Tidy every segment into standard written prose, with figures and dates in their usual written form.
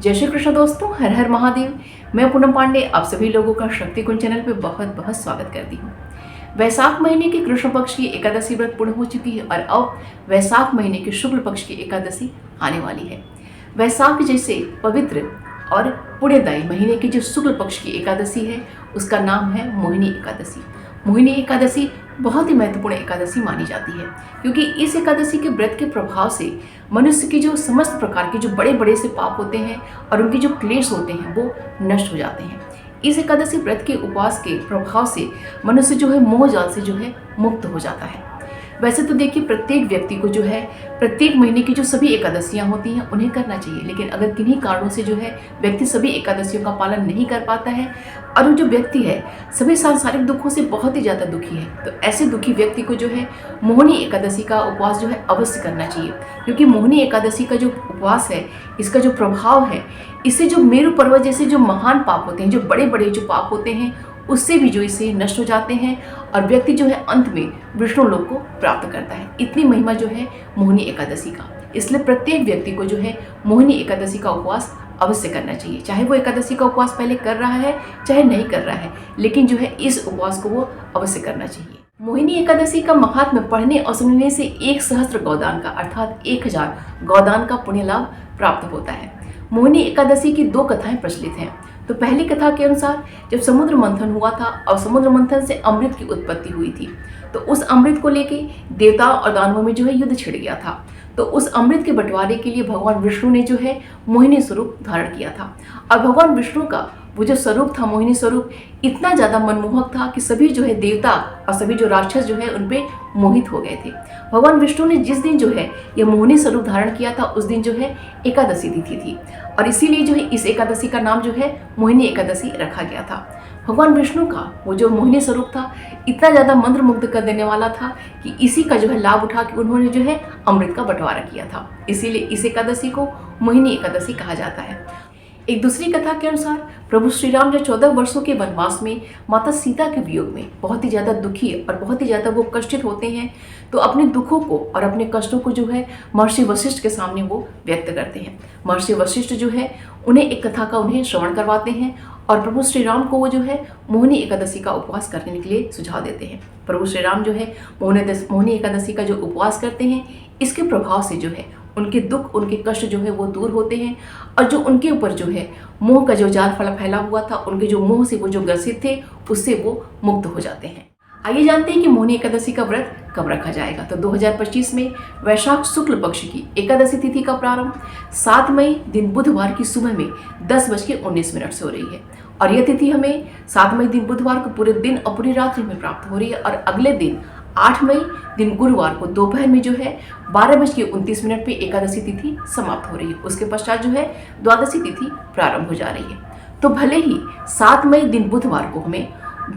जय श्री कृष्ण दोस्तों, हर हर महादेव। मैं पूनम पांडे आप सभी लोगों का शक्ति कुंज चैनल पे बहुत बहुत स्वागत करती हूँ। वैशाख महीने के कृष्ण पक्ष की एकादशी व्रत पूर्ण हो चुकी है और अब वैशाख महीने के शुक्ल पक्ष की एकादशी आने वाली है। वैशाख जैसे पवित्र और पुण्यदायी महीने की जो शुक्ल पक्ष की एकादशी है उसका नाम है मोहिनी एकादशी। मोहिनी एकादशी बहुत ही महत्वपूर्ण एकादशी मानी जाती है क्योंकि इस एकादशी के व्रत के प्रभाव से मनुष्य के जो समस्त प्रकार के जो बड़े बड़े से पाप होते हैं और उनके जो क्लेश होते हैं वो नष्ट हो जाते हैं। इस एकादशी व्रत के उपवास के प्रभाव से मनुष्य जो है मोह जाल से जो है मुक्त हो जाता है। वैसे तो देखिए प्रत्येक व्यक्ति को जो है प्रत्येक महीने की जो सभी एकादशियां होती हैं उन्हें करना चाहिए, लेकिन अगर किन्हीं कारणों से जो है व्यक्ति सभी एकादशियों का पालन नहीं कर पाता है और वो जो व्यक्ति है सभी सांसारिक दुखों से बहुत ही ज़्यादा दुखी है, तो ऐसे दुखी व्यक्ति को जो है मोहिनी एकादशी का उपवास जो है अवश्य करना चाहिए। क्योंकि मोहिनी एकादशी का जो उपवास है इसका जो प्रभाव है इससे जो मेरु पर्वत जैसे जो महान पाप होते हैं, जो बड़े बड़े जो पाप होते हैं उससे भी जो इससे नष्ट हो जाते हैं और व्यक्ति जो है अंत में विष्णु लोक को प्राप्त करता है। इतनी महिमा जो है मोहिनी एकादशी का, इसलिए प्रत्येक व्यक्ति को जो है मोहिनी एकादशी का उपवास अवश्य करना चाहिए। चाहे वो एकादशी का उपवास पहले कर रहा है चाहे नहीं कर रहा है, लेकिन जो है इस उपवास को वो अवश्य करना चाहिए। मोहिनी एकादशी का महात्म्य पढ़ने और सुनने से 1 सहस्त्र गौदान का अर्थात 1000 गौदान का पुण्य लाभ प्राप्त होता है। मोहिनी एकादशी की 2 कथाएं प्रचलित हैं। तो पहली कथा के अनुसार जब समुद्र मंथन हुआ था और समुद्र मंथन से अमृत की उत्पत्ति हुई थी, तो उस अमृत को लेके देवताओं और दानवों में जो है युद्ध छिड़ गया था। तो उस अमृत के बंटवारे के लिए भगवान विष्णु ने जो है मोहिनी स्वरूप धारण किया था और भगवान विष्णु का वो जो स्वरूप था मोहिनी स्वरूप इतना ज़्यादा मनमोहक था कि सभी जो है देवता और सभी जो राक्षस जो है उन पे मोहित हो गए थे। भगवान विष्णु ने जिस दिन जो है ये मोहिनी स्वरूप धारण किया था उस दिन जो है एकादशी तिथि थी और इसीलिए जो है इस एकादशी का नाम जो है मोहिनी एकादशी रखा गया था। भगवान विष्णु का वो जो मोहिनी स्वरूप था इतना ज़्यादा मंत्रमुग्ध कर देने वाला था कि इसी का जो है लाभ उठा के उन्होंने जो है अमृत का बंटवारा किया था, इसीलिए इस एकादशी को मोहिनी एकादशी कहा जाता है। एक दूसरी कथा के अनुसार प्रभु श्री राम जब 14 वर्षों के वनवास में माता सीता के वियोग में बहुत ही ज़्यादा दुखी और बहुत ही ज़्यादा वो कष्टित होते हैं, तो अपने दुखों को और अपने कष्टों को जो है महर्षि वशिष्ठ के सामने वो व्यक्त करते हैं। महर्षि वशिष्ठ जो है उन्हें एक कथा का उन्हें श्रवण करवाते हैं और प्रभु श्री राम को वो जो है मोहिनी एकादशी का उपवास करने के लिए सुझाव देते हैं। प्रभु श्री राम जो है मोहिनी एकादशी का जो उपवास करते हैं इसके प्रभाव से जो है उनके दुख उनके कष्ट जो है वो दूर होते हैं और जो उनके ऊपर जो है मोह का जो जाल फैला हुआ था, उनके जो मोह से वो जो ग्रसित थे उससे वो मुक्त हो जाते हैं। आइए जानते हैं कि मोहिनी एकादशी का व्रत कब रखा जाएगा। तो 2025 में वैशाख शुक्ल पक्ष की एकादशी तिथि का प्रारंभ 7 मई दिन बुधवार की सुबह में 10:19 से हो रही है और यह तिथि हमें 7 मई दिन बुधवार को पूरे दिन और पूरी रात्रि में प्राप्त हो रही है और अगले दिन 8 मई दिन गुरुवार को दोपहर में जो है 12:29 पे एकादशी तिथि समाप्त हो रही है। उसके पश्चात जो है द्वादशी तिथि प्रारंभ हो जा रही है। तो भले ही 7 मई दिन बुधवार को हमें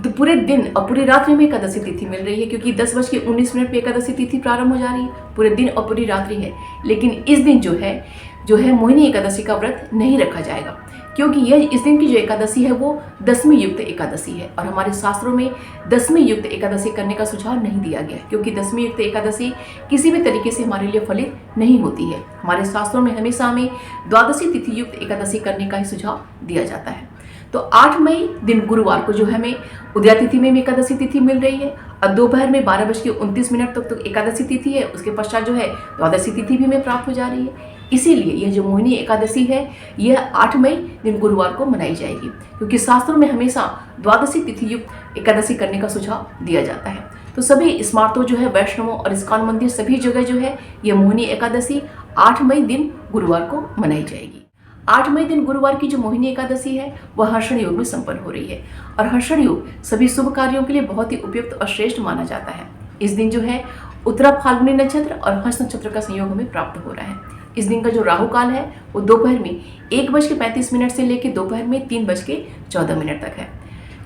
पूरे दिन और पूरी रात्रि में एकादशी तिथि मिल रही है क्योंकि 10:19 पे एकादशी तिथि प्रारंभ हो जा रही है, पूरे दिन और पूरी रात्रि है, लेकिन इस दिन जो है मोहिनी एकादशी का व्रत नहीं रखा जाएगा क्योंकि यह इस दिन की जो एकादशी है वो दशमी युक्त एकादशी है और हमारे शास्त्रों में दशमी युक्त एकादशी करने का सुझाव नहीं दिया गया क्योंकि दशमी युक्त एकादशी किसी भी तरीके से हमारे लिए फलित नहीं होती है। हमारे शास्त्रों में हमेशा हमें द्वादशी तिथि युक्त एकादशी करने का ही सुझाव दिया जाता है। तो 8 मई दिन गुरुवार को जो है हमें उदया तिथि में एकादशी तिथि मिल रही है और दोपहर में 12:29 तक तो एकादशी तिथि है, उसके पश्चात जो है द्वादशी तिथि भी हमें प्राप्त हो जा रही है। इसीलिए यह जो मोहिनी एकादशी है यह 8 मई दिन गुरुवार को मनाई जाएगी क्योंकि शास्त्रों में हमेशा द्वादशी तिथि युक्त एकादशी करने का सुझाव दिया जाता है। तो सभी स्मारतों जो है वैष्णवों और इस्कॉन मंदिर सभी जगह जो है यह मोहिनी एकादशी 8 मई दिन गुरुवार को मनाई जाएगी। 8 मई दिन गुरुवार की जो मोहिनी एकादशी है वह हर्षण योग में संपन्न हो रही है और हर्षण योग सभी शुभ कार्यों के लिए बहुत ही उपयुक्त और श्रेष्ठ माना जाता है। इस दिन जो है उत्तरा फाल्गुनी नक्षत्र और हंस नक्षत्र का संयोग हमें प्राप्त हो रहा है। इस दिन का जो राहु काल है वो दोपहर में 1:35 से लेकर दोपहर में 3:14 तक है।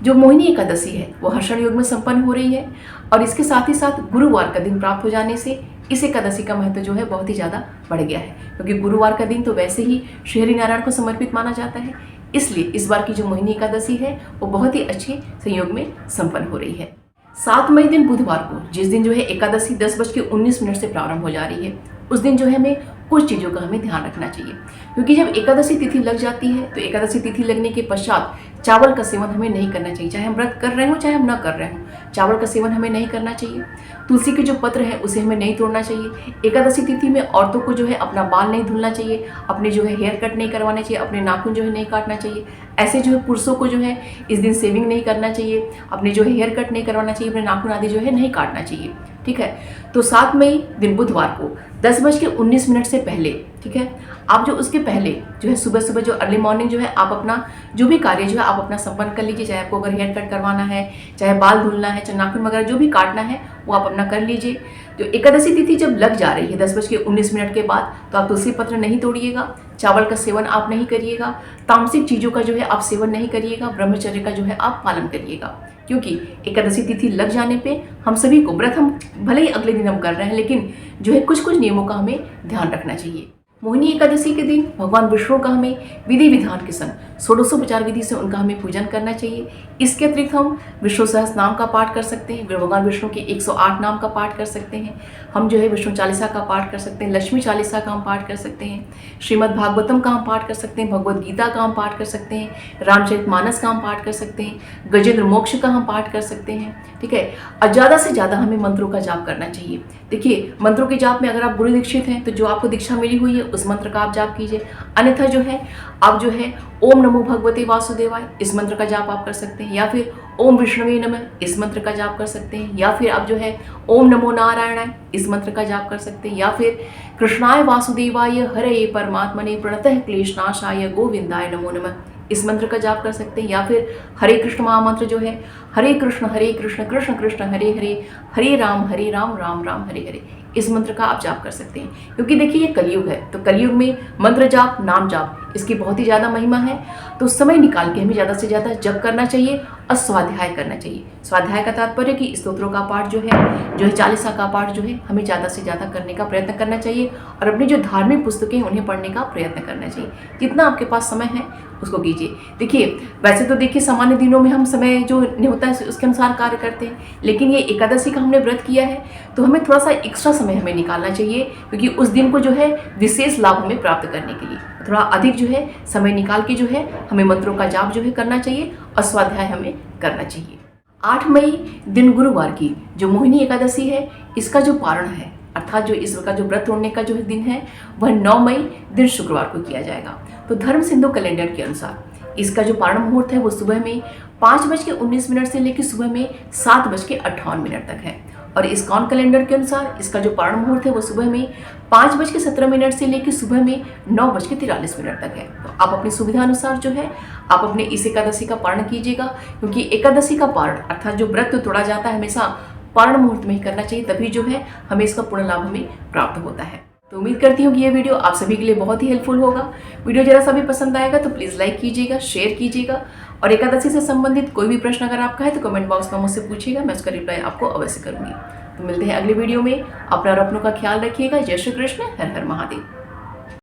जो मोहिनी एकादशी है वो हर्षण योग में संपन्न हो रही है और इसके साथ ही साथ गुरुवार का दिन प्राप्त हो जाने से इस एकादशी का महत्व जो है बहुत ही ज़्यादा बढ़ गया है क्योंकि गुरुवार का दिन तो वैसे ही श्री हरिनारायण को समर्पित माना जाता है, इसलिए इस बार की जो मोहिनी एकादशी है वो बहुत ही अच्छे संयोग में संपन्न हो रही है। 7 मई दिन बुधवार को जिस दिन जो है एकादशी 10:19 से प्रारंभ हो जा रही है उस दिन जो है हमें कुछ चीज़ों का हमें ध्यान रखना चाहिए। क्योंकि जब एकादशी तिथि लग जाती है तो एकादशी तिथि लगने के पश्चात चावल का सेवन हमें नहीं करना चाहिए, चाहे हम व्रत कर रहे हो चाहे हम ना कर रहे हो। चावल का सेवन हमें नहीं करना चाहिए। तुलसी के जो पत्र है उसे हमें नहीं तोड़ना चाहिए। एकादशी तिथि में औरतों को जो है अपना बाल नहीं धुलना चाहिए, अपने जो है हेयर कट नहीं करवाना चाहिए, अपने नाखून जो है नहीं काटना चाहिए। ऐसे जो है पुरुषों को जो है इस दिन शेविंग नहीं करना चाहिए, अपने जो है हेयर कट नहीं करवाना चाहिए, अपने नाखून आदि जो है नहीं काटना चाहिए। ठीक है, तो 7 मई दिन बुधवार को 10:19 से पहले, ठीक है, आप जो उसके पहले जो है सुबह सुबह जो अर्ली मॉर्निंग जो है आप अपना जो भी कार्य जो है आप अपना संपन्न कर लीजिए। चाहे आपको अगर हेयर कट करवाना है, चाहे बाल धुलना है, चाहे नाखून वगैरह जो भी काटना है वो आप अपना कर लीजिए। तो एकादशी तिथि जब लग जा रही है 10:19 के बाद, तो आप तुलसी पत्र नहीं तोड़िएगा, चावल का सेवन आप नहीं करिएगा, तामसिक चीज़ों का जो है आप सेवन नहीं करिएगा, ब्रह्मचर्य का जो है आप पालन करिएगा। क्योंकि एकादशी तिथि लग जाने पे हम सभी को व्रत हम भले ही अगले दिन हम कर रहे हैं, लेकिन जो है कुछ कुछ नियमों का हमें ध्यान रखना चाहिए। मोहिनी एकादशी के दिन भगवान विष्णु का हमें विधि विधान के संग षोडशोपचार विधि से उनका हमें पूजन करना चाहिए। इसके अतिरिक्त हम विष्णु सहस्त्र नाम का पाठ कर सकते हैं, भगवान विष्णु के 108 नाम का पाठ कर सकते हैं, हम जो है विष्णु चालीसा का पाठ कर सकते हैं, लक्ष्मी चालीसा का हम पाठ कर सकते हैं, श्रीमद् भागवतम का हम पाठ कर सकते हैं, भगवद गीता का हम पाठ कर सकते हैं, रामचरितमानस का हम पाठ कर सकते हैं, गजेंद्र मोक्ष का हम पाठ कर सकते हैं। ठीक है, और ज़्यादा से ज़्यादा हमें मंत्रों का जाप करना चाहिए। देखिए, मंत्रों के जाप में अगर आप गुरु दीक्षित हैं तो जो आपको दीक्षा मिली हुई है उस मंत्र का आप जाप कीजिए, अन्यथा जो है आप जो है ओम नमो भगवते वासुदेवाय इस मंत्र का जाप आप कर सकते हैं, या फिर ओम विष्णुवे नमः इस मंत्र का जाप कर सकते हैं, या फिर आप जो है ओम नमो नारायणाय इस मंत्र का जाप कर सकते हैं, या फिर कृष्णाय वासुदेवाय हरे परमात्मने प्रणतः क्लेशनाशाय गोविंदाय नमो नमः इस मंत्र का जाप कर सकते हैं, या फिर हरे कृष्ण महामंत्र जो है हरे कृष्ण कृष्ण कृष्ण हरे हरे, हरे राम राम राम हरे हरे इस मंत्र का आप जाप कर सकते हैं। क्योंकि देखिए ये कलयुग है, तो कलयुग में मंत्र जाप नाम जाप इसकी बहुत ही ज़्यादा महिमा है। तो समय निकाल के हमें ज़्यादा से ज़्यादा जप करना चाहिए और स्वाध्याय करना चाहिए। स्वाध्याय का तात्पर्य कि स्तोत्रों का पाठ जो है चालीसा का पाठ जो है हमें ज़्यादा से ज़्यादा करने का प्रयत्न करना चाहिए, और अपनी जो धार्मिक पुस्तकें हैं उन्हें पढ़ने का प्रयत्न करना चाहिए। जितना आपके पास समय है उसको कीजिए। देखिए, वैसे तो देखिए सामान्य दिनों में हम समय जो होता है उसके अनुसार कार्य करते हैं, लेकिन ये एकादशी का हमने व्रत किया है तो हमें थोड़ा सा एक्स्ट्रा समय हमें निकालना चाहिए, क्योंकि उस दिन को जो है विशेष लाभ हमें प्राप्त करने के लिए थोड़ा अधिक जो है समय निकाल के जो है हमें मंत्रों का जाप जो है करना चाहिए और स्वाध्याय हमें करना चाहिए। 8 मई दिन गुरुवार की जो मोहिनी एकादशी है इसका जो पारण है, अर्थात जो इसका जो व्रत तोड़ने का जो दिन है वह 9 मई दिन शुक्रवार को किया जाएगा। तो धर्म सिंधु कैलेंडर के अनुसार इसका जो पारण मुहूर्त है वो सुबह में 5:19 से लेकर सुबह में 7:58 तक है, और इस्कॉन कैलेंडर के अनुसार इसका जो पारण मुहूर्त है वो सुबह में 5:17 से लेकर सुबह में 9:43 तक है। तो आप अपनी सुविधा अनुसार जो है आप अपने इस एकादशी का पारण कीजिएगा, क्योंकि एकादशी का पारण अर्थात जो व्रत तोड़ा जाता है हमेशा पारण मुहूर्त में ही करना चाहिए, तभी जो है हमें इसका पूर्ण लाभ हमें प्राप्त होता है। तो उम्मीद करती हूँ कि ये वीडियो आप सभी के लिए बहुत ही हेल्पफुल होगा। वीडियो जरा सा भी पसंद आएगा तो प्लीज़ लाइक कीजिएगा, शेयर कीजिएगा, और एकादशी से संबंधित कोई भी प्रश्न अगर आपका है तो कमेंट बॉक्स में मुझसे पूछिएगा, मैं उसका रिप्लाई आपको अवश्य करूँगी। तो मिलते हैं अगले वीडियो में। अपना और अपनों का ख्याल रखिएगा। जय श्री कृष्ण, हर हर महादेव।